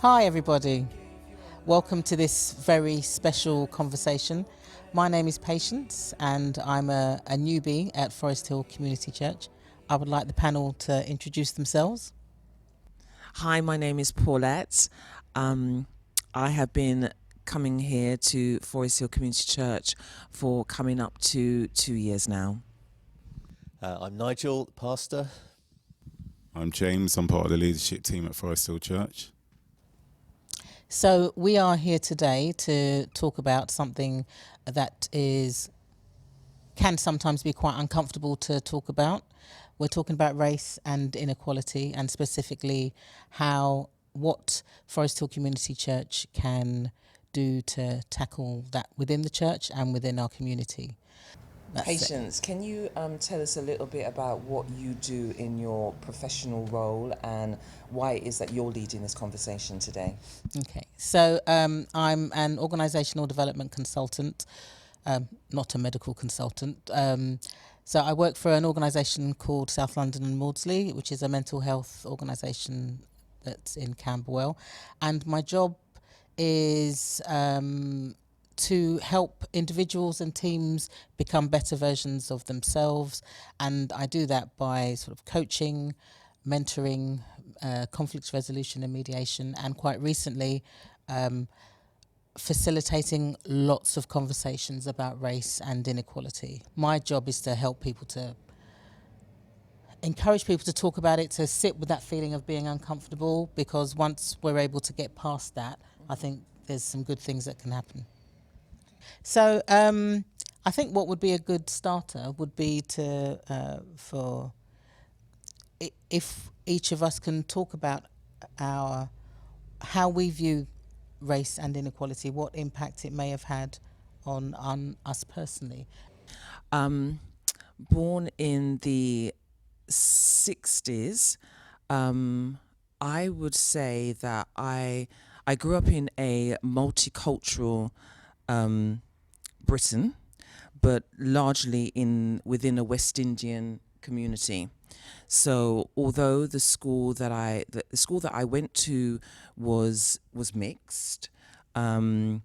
Hi everybody, welcome to this very special conversation. My name is Patience and I'm a newbie at Forest Hill Community Church. I would like the panel to introduce themselves. Hi, my name is Paulette. I have been coming here to Forest Hill Community Church for coming up to 2 years now. I'm Nigel, pastor. I'm James, I'm part of the leadership team at Forest Hill Church. So we are here today to talk about something that can sometimes be quite uncomfortable to talk about. We're talking about race and inequality, and specifically what Forest Hill Community Church can do to tackle that within the church and within our community. Patience, can you tell us a little bit about what you do in your professional role and why it is that you're leading this conversation today? Okay, so I'm an organisational development consultant, not a medical consultant. So I work for an organisation called South London and Maudsley, which is a mental health organisation that's in Camberwell. And my job is to help individuals and teams become better versions of themselves. And I do that by sort of coaching, mentoring, conflict resolution and mediation, and quite recently facilitating lots of conversations about race and inequality. My job is to help people to encourage people to talk about it, to sit with that feeling of being uncomfortable, because once we're able to get past that, I think there's some good things that can happen. So I think what would be a good starter would be if each of us can talk about how we view race and inequality, what impact it may have had on us personally. Born in the 60s, I would say that I grew up in a multicultural Britain, but largely within a West Indian community. So although the school that I went to was mixed, I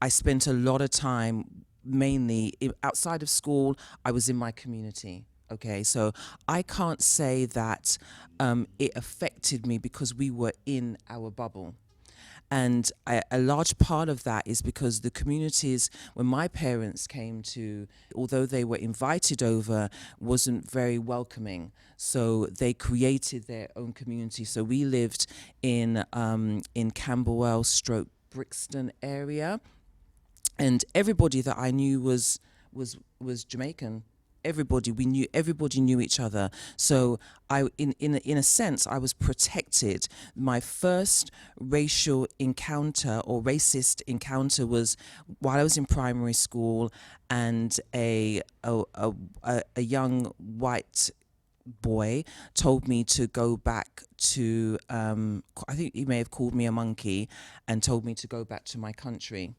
spent a lot of time mainly outside of school. I was in my community. Okay, so I can't say that it affected me because we were in our bubble. And a large part of that is because the communities, when my parents came to, although they were invited over, wasn't very welcoming. So they created their own community. So we lived in Camberwell / Brixton area, and everybody that I knew was Jamaican. Everybody knew each other. So in a sense, I was protected. My first racial encounter or racist encounter was while I was in primary school, and a young white boy told me to go back to, I think he may have called me a monkey, and told me to go back to my country.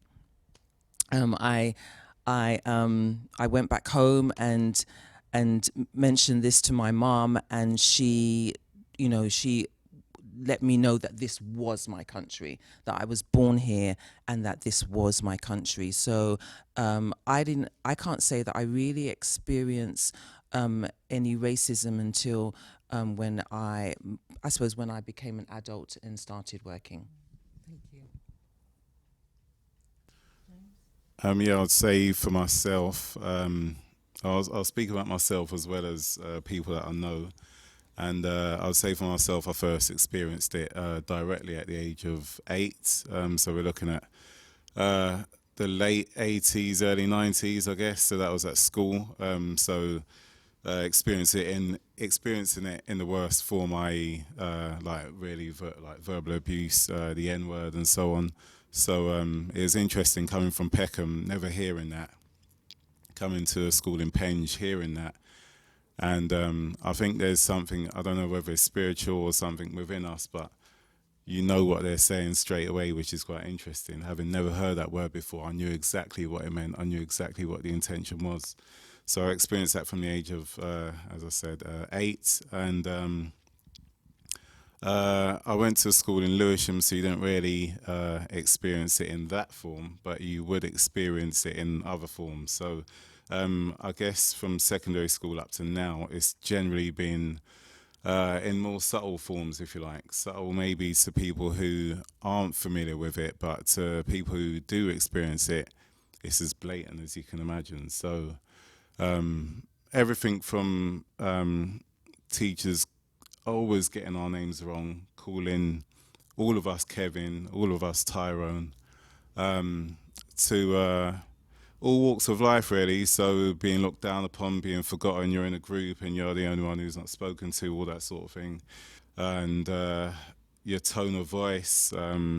I went back home and mentioned this to my mom, and she let me know that this was my country, that I was born here, and that this was my country. So I can't say that I really experienced any racism until when I suppose when I became an adult and started working. Thank you. Yeah, I'd say for myself, I'll speak about myself as well as people that I know. And I'd say for myself, I first experienced it directly at the age of 8. So we're looking at the late 80s, early 90s, I guess. So that was at school. Experiencing it in the worst form, i.e., verbal abuse, the N-word, and so on. So it was interesting coming from Peckham, never hearing that. Coming to a school in Penge, hearing that. And I think there's something, I don't know whether it's spiritual or something within us, but you know what they're saying straight away, which is quite interesting. Having never heard that word before, I knew exactly what it meant. I knew exactly what the intention was. So I experienced that from the age of, as I said, 8. And I went to school in Lewisham, so you don't really experience it in that form, but you would experience it in other forms. So I guess from secondary school up to now, it's generally been in more subtle forms, if you like. Subtle maybe to people who aren't familiar with it, but to people who do experience it, it's as blatant as you can imagine. So everything from teachers always getting our names wrong, calling all of us Kevin, all of us Tyrone, to all walks of life really. So being looked down upon, being forgotten, you're in a group and you're the only one who's not spoken to, all that sort of thing. And your tone of voice, for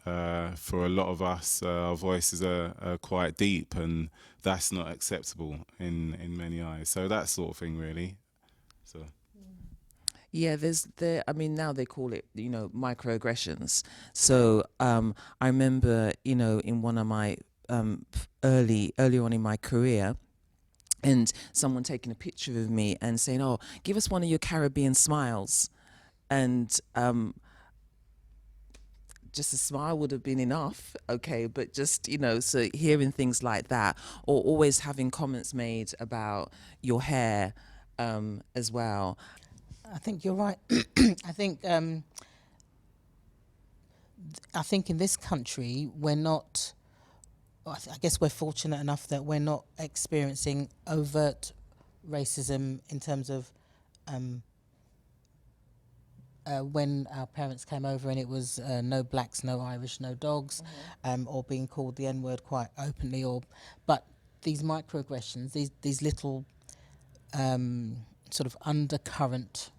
a lot of us, our voices are quite deep, and that's not acceptable in many eyes. So that sort of thing really. So. Yeah, I mean, now they call it, microaggressions. So I remember, in one of my early on in my career, and someone taking a picture of me and saying, "Oh, give us one of your Caribbean smiles," and just a smile would have been enough, okay, but just, so hearing things like that, or always having comments made about your hair as well. I think you're right. I think in this country we're not. I guess we're fortunate enough that we're not experiencing overt racism in terms of when our parents came over and it was no blacks, no Irish, no dogs, or being called the N-word quite openly. But these microaggressions, these little sort of undercurrent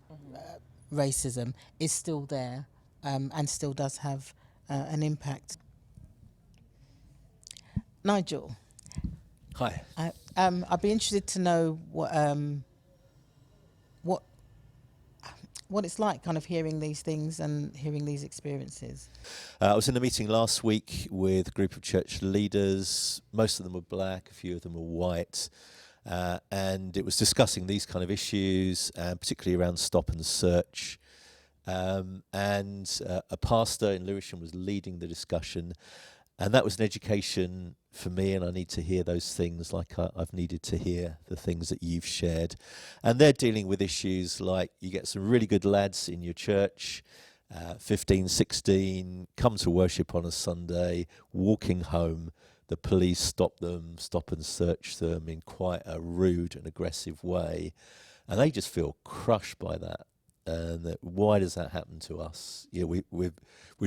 racism is still there and still does have an impact. Nigel. Hi. I'd be interested to know what it's like, kind of hearing these things and hearing these experiences. I was in a meeting last week with a group of church leaders. Most of them were black, a few of them were white. And it was discussing these kind of issues, particularly around stop and search. And a pastor in Lewisham was leading the discussion. And that was an education for me, and I need to hear those things like I've needed to hear the things that you've shared. And they're dealing with issues like you get some really good lads in your church, 15, 16, come to worship on a Sunday, walking home, the police stop and search them in quite a rude and aggressive way. And they just feel crushed by that. And why does that happen to us? We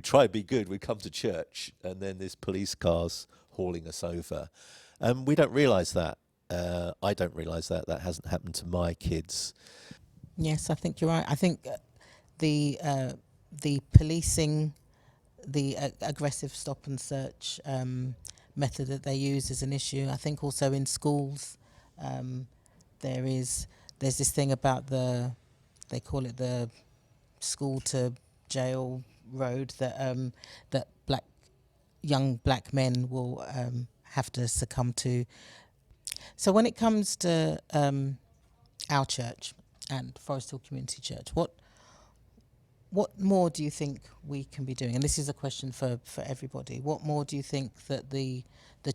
try to be good. We come to church, and then there's police cars hauling us over, and we don't realise that. I don't realise that hasn't happened to my kids. Yes, I think you're right. I think the policing, the aggressive stop and search method that they use is an issue. I think also in schools, there's this thing about they call it the school to jail road that young black men will have to succumb to. So when it comes to our church and Forest Hill Community Church, what more do you think we can be doing? And this is a question for everybody. What more do you think that the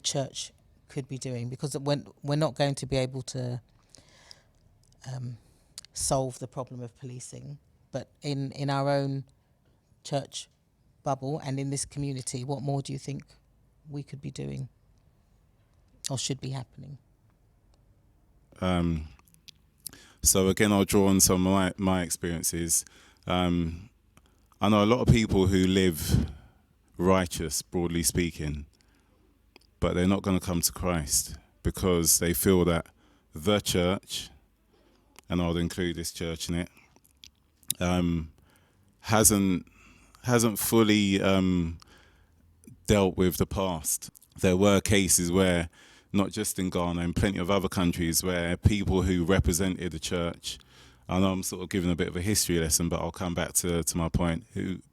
church could be doing? Because we're not going to be able to solve the problem of policing, but in our own church bubble and in this community, what more do you think we could be doing or should be happening? So again, I'll draw on some of my experiences. I know a lot of people who live righteous, broadly speaking, but they're not going to come to Christ because they feel that the church, and I'll include this church in it, hasn't fully dealt with the past. There were cases where, not just in Ghana, in plenty of other countries, where people who represented the church, I know I'm sort of giving a bit of a history lesson, but I'll come back to my point.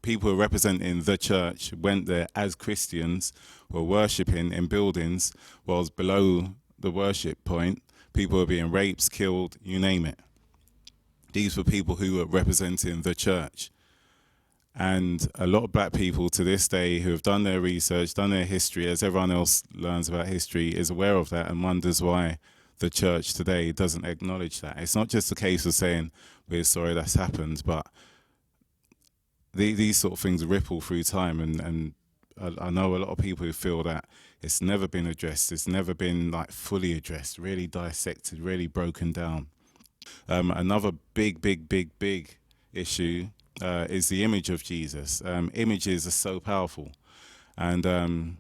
People who are representing the church went there as Christians, were worshipping in buildings, whilst below the worship point, people were being raped, killed, you name it. These were people who were representing the church. And a lot of black people to this day who have done their research, done their history, as everyone else learns about history, is aware of that and wonders why the church today doesn't acknowledge that. It's not just a case of saying, we're sorry that's happened, but these sort of things ripple through time. And I know a lot of people who feel that it's never been addressed, it's never been like fully addressed, really dissected, really broken down. Another big issue is the image of Jesus. Images are so powerful, and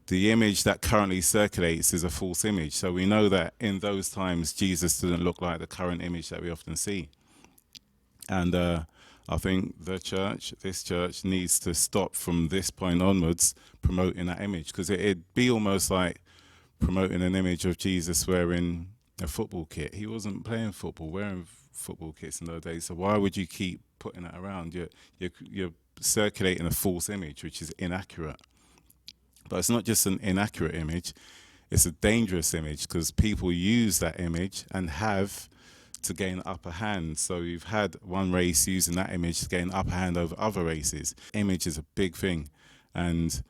the image that currently circulates is a false image. So we know that in those times, Jesus didn't look like the current image that we often see. And I think this church needs to stop from this point onwards promoting that image, because it'd be almost like promoting an image of Jesus wearing a football kit. He wasn't playing football, wearing football kits in those days. So why would you keep putting that around? You're circulating a false image, which is inaccurate. But it's not just an inaccurate image, it's a dangerous image, because people use that image and have to gain upper hand. So you've had one race using that image to gain upper hand over other races. Image is a big thing, and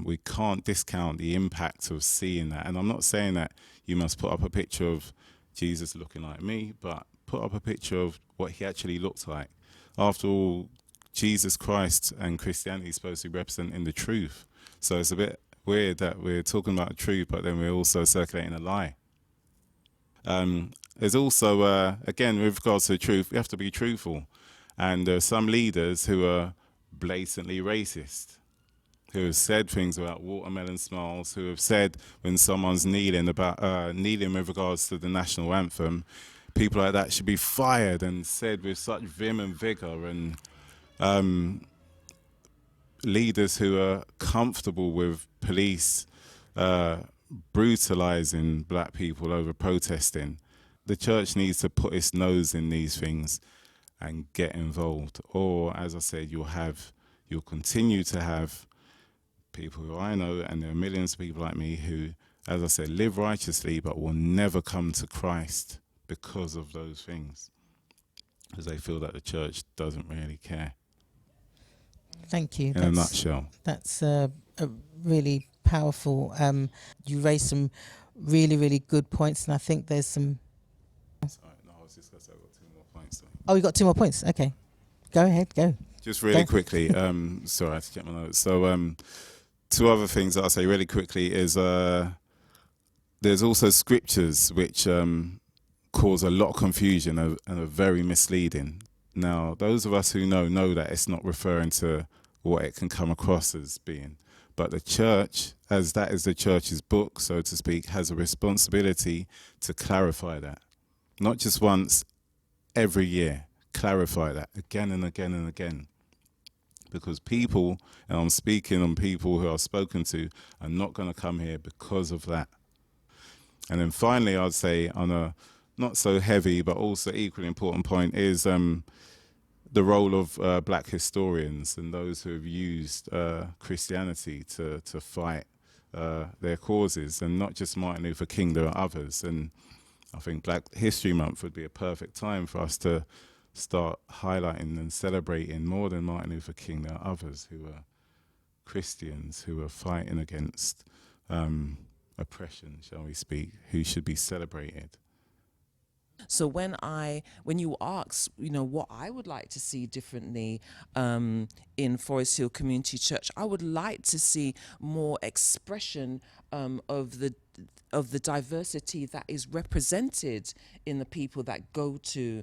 we can't discount the impact of seeing that. And I'm not saying that you must put up a picture of Jesus looking like me, but put up a picture of what he actually looked like. After all, Jesus Christ and Christianity is supposed to be representing the truth. So it's a bit weird that we're talking about the truth, but then we're also circulating a lie. There's also, again, with regards to the truth, we have to be truthful. And there are some leaders who are blatantly racist, who have said things about watermelon smiles, who have said when someone's kneeling with regards to the national anthem, people like that should be fired, and said with such vim and vigor. And leaders who are comfortable with police brutalizing black people over protesting. The church needs to put its nose in these things and get involved. Or, as I said, you'll continue to have people who I know, and there are millions of people like me who, as I said, live righteously but will never come to Christ because of those things, because they feel that the church doesn't really care. Thank you. In a nutshell. That's a really powerful. You raised some really good points, and I think there's some. Sorry, no, I was just going to say I've got 2 more points. Oh, you got 2 more points. Okay, go ahead. Go. Just really quickly. Sorry, I have to check my notes. So, 2 other things that I'll say really quickly is there's also scriptures which cause a lot of confusion and are very misleading. Now, those of us who know that it's not referring to what it can come across as being. But the church, as that is the church's book, so to speak, has a responsibility to clarify that. Not just once, every year. Clarify that again and again and again. Because people, and I'm speaking on people who I've spoken to, are not going to come here because of that. And then finally, I'd say on a not so heavy but also equally important point is the role of black historians and those who have used Christianity to fight their causes, and not just Martin Luther King, there are others. And I think Black History Month would be a perfect time for us to start highlighting and celebrating more than Martin Luther King. There are others who are Christians who are fighting against oppression, shall we speak, who should be celebrated. So when you ask, what I would like to see differently in Forest Hill Community Church, I would like to see more expression of the diversity that is represented in the people that go to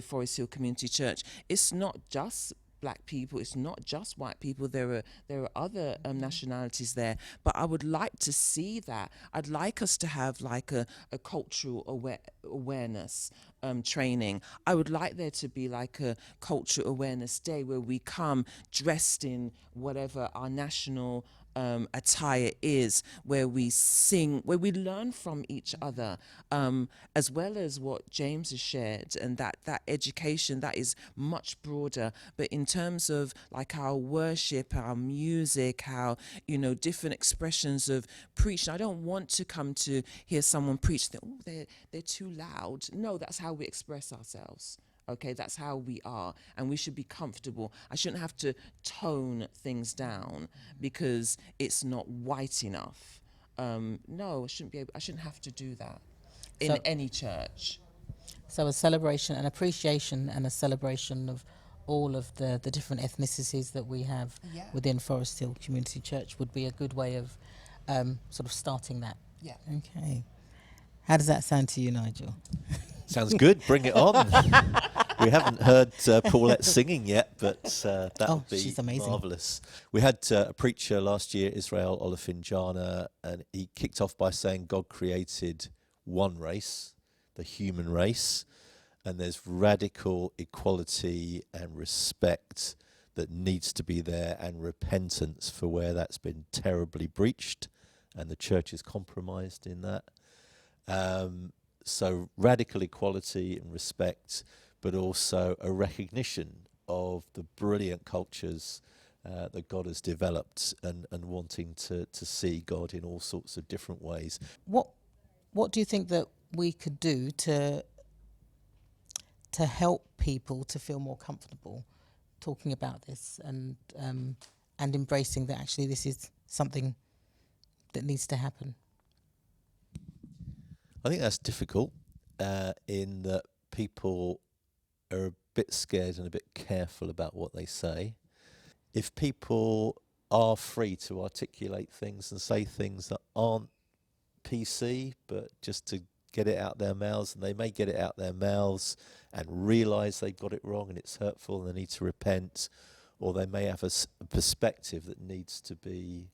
Forest Hill Community Church. It's not just Black people, it's not just white people, there are other nationalities there, but I would like to see that. I'd like us to have like a cultural awareness training. I would like there to be like a cultural awareness day where we come dressed in whatever our national attire is, where we sing, where we learn from each other, as well as what James has shared, and that education that is much broader. But in terms of like our worship, our music, how different expressions of preaching, I don't want to come to hear someone preach that they're too loud. No, that's how we express ourselves. Okay, that's how we are, and we should be comfortable. I shouldn't have to tone things down because it's not white enough. No, I shouldn't be able. I shouldn't have to do that in So, any church. so a celebration, an appreciation, and a celebration of all of the different ethnicities that we have Yeah. within Forest Hill Community Church would be a good way of sort of starting that. Yeah. Okay. How does that sound to you, Nigel? Sounds good. Bring it on. We haven't heard Paulette singing yet, but that Oh, would be she's amazing. marvellous. We had a preacher last year, Israel Olafinjana, and he kicked off by saying God created one race, the human race, and there's radical equality and respect that needs to be there, and repentance for where that's been terribly breached, and the church is compromised in that. So radical equality and respect, but also a recognition of the brilliant cultures that God has developed, and wanting to see God in all sorts of different ways. What do you think that we could do to help people to feel more comfortable talking about this and embracing that actually this is something that needs to happen? I think that's difficult in that people are a bit scared and a bit careful about what they say. If people are free to articulate things and say things that aren't PC, but just to get it out their mouths, and they may get it out their mouths and realise they got it wrong and it's hurtful and they need to repent, or they may have a perspective that needs to be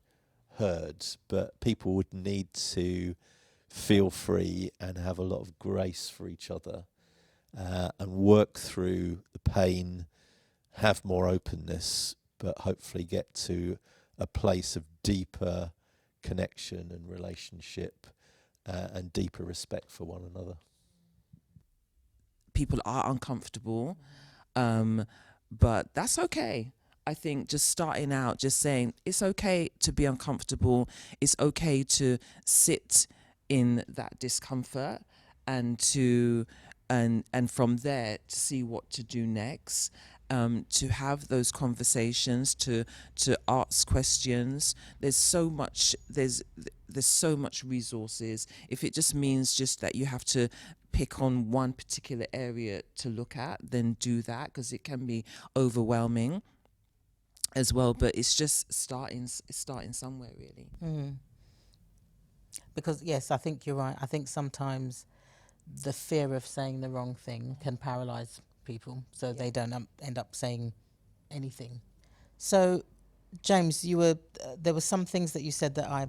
heard, but people would need to feel free and have a lot of grace for each other, and work through the pain, have more openness, but hopefully get to a place of deeper connection and relationship, and deeper respect for one another. People are uncomfortable, but that's okay. I think just starting out, just saying it's okay to be uncomfortable. It's okay to sit in that discomfort and from there to see what to do next. To have those conversations, to ask questions. There's so much resources. If it just means just that you have to pick on one particular area to look at, then do that, because it can be overwhelming as well. But it's just starting somewhere, really. Because yes, I think you're right. I think sometimes the fear of saying the wrong thing can paralyze people, so they don't end up saying anything. So, James, there were some things that you said that I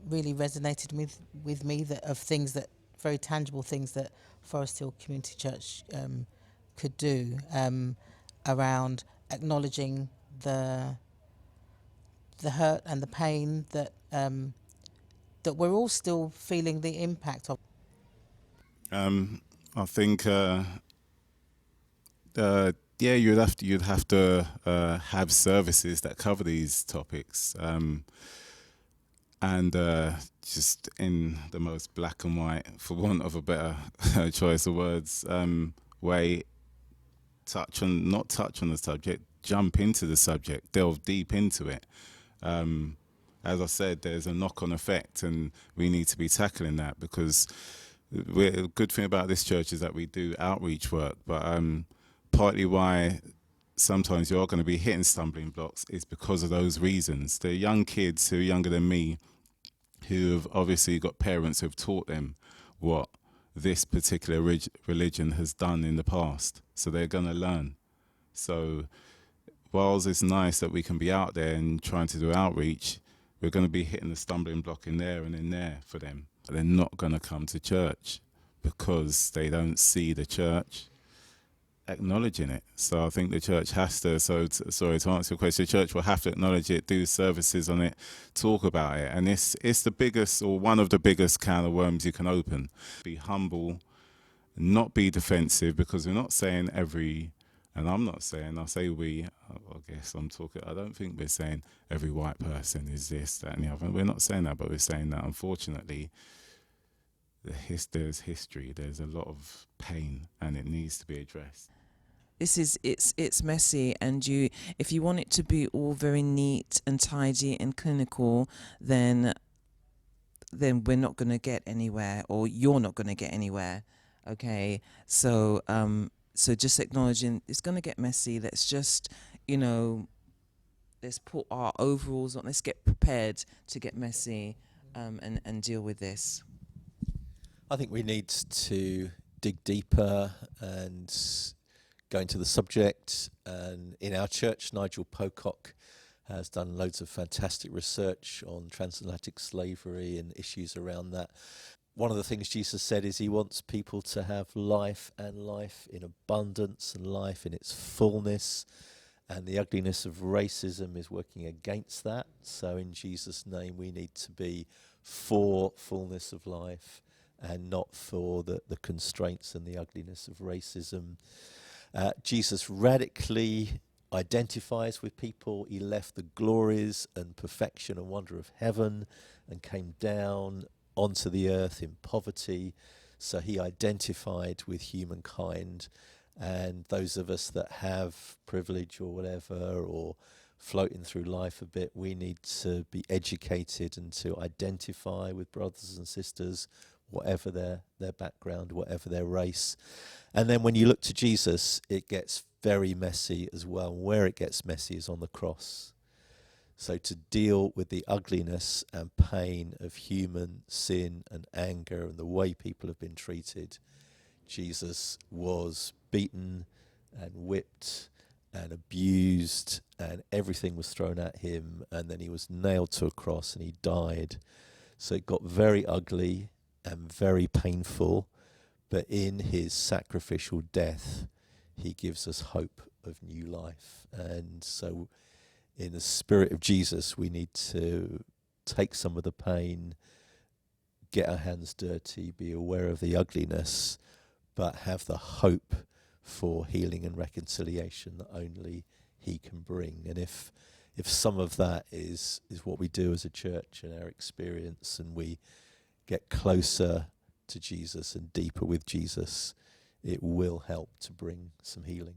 really resonated with me, that of things that very tangible things that Forest Hill Community Church could do around acknowledging the hurt and the pain that that we're all still feeling the impact of. I think you'd have to have services that cover these topics, and just in the most black and white, for want of a better choice of words, way, not touch on the subject, jump into the subject, delve deep into it. As I said, there's a knock-on effect, and we need to be tackling that, because the good thing about this church is that we do outreach work, but partly why sometimes you're going to be hitting stumbling blocks is because of those reasons. The young kids who are younger than me, who have obviously got parents who have taught them what this particular religion has done in the past, so they're going to learn. So whilst it's nice that we can be out there and trying to do outreach, we're going to be hitting the stumbling block in there and in there for them. They're not going to come to church because they don't see the church acknowledging it. So I think the church has to, sorry to answer your question, the church will have to acknowledge it, do services on it, talk about it. And it's the biggest, or one of the biggest can of worms you can open. Be humble, not be defensive, because we're not saying and I'm not saying, I say we, I guess I'm talking, I don't think we're saying every white person is this, that and the other. We're not saying that, but we're saying that unfortunately there's history, there's a lot of pain, and it needs to be addressed. It's messy, and if you want it to be all very neat and tidy and clinical, then we're not going to get anywhere, or you're not going to get anywhere. Okay, so just acknowledging it's going to get messy. Let's just, let's put our overalls on. Let's get prepared to get messy, and deal with this. I think we need to dig deeper and go into the subject. And in our church, Nigel Pocock has done loads of fantastic research on transatlantic slavery and issues around that. One of the things Jesus said is he wants people to have life, and life in abundance, and life in its fullness. And the ugliness of racism is working against that. So in Jesus' name, we need to be for fullness of life and not for the constraints and the ugliness of racism. Jesus radically identifies with people. He left the glories and perfection and wonder of heaven and came down onto the earth in poverty. So he identified with humankind. And those of us that have privilege or whatever, or floating through life a bit, we need to be educated and to identify with brothers and sisters, whatever their background, whatever their race. And then when you look to Jesus, it gets very messy as well. Where it gets messy is on the cross. So to deal with the ugliness and pain of human sin and anger and the way people have been treated, Jesus was beaten and whipped and abused, and everything was thrown at him, and then he was nailed to a cross and he died. So it got very ugly and very painful, but in his sacrificial death, he gives us hope of new life. And so in the spirit of Jesus, we need to take some of the pain, get our hands dirty, be aware of the ugliness, but have the hope for healing and reconciliation that only he can bring. And if some of that is what we do as a church and our experience, and we get closer to Jesus and deeper with Jesus, it will help to bring some healing.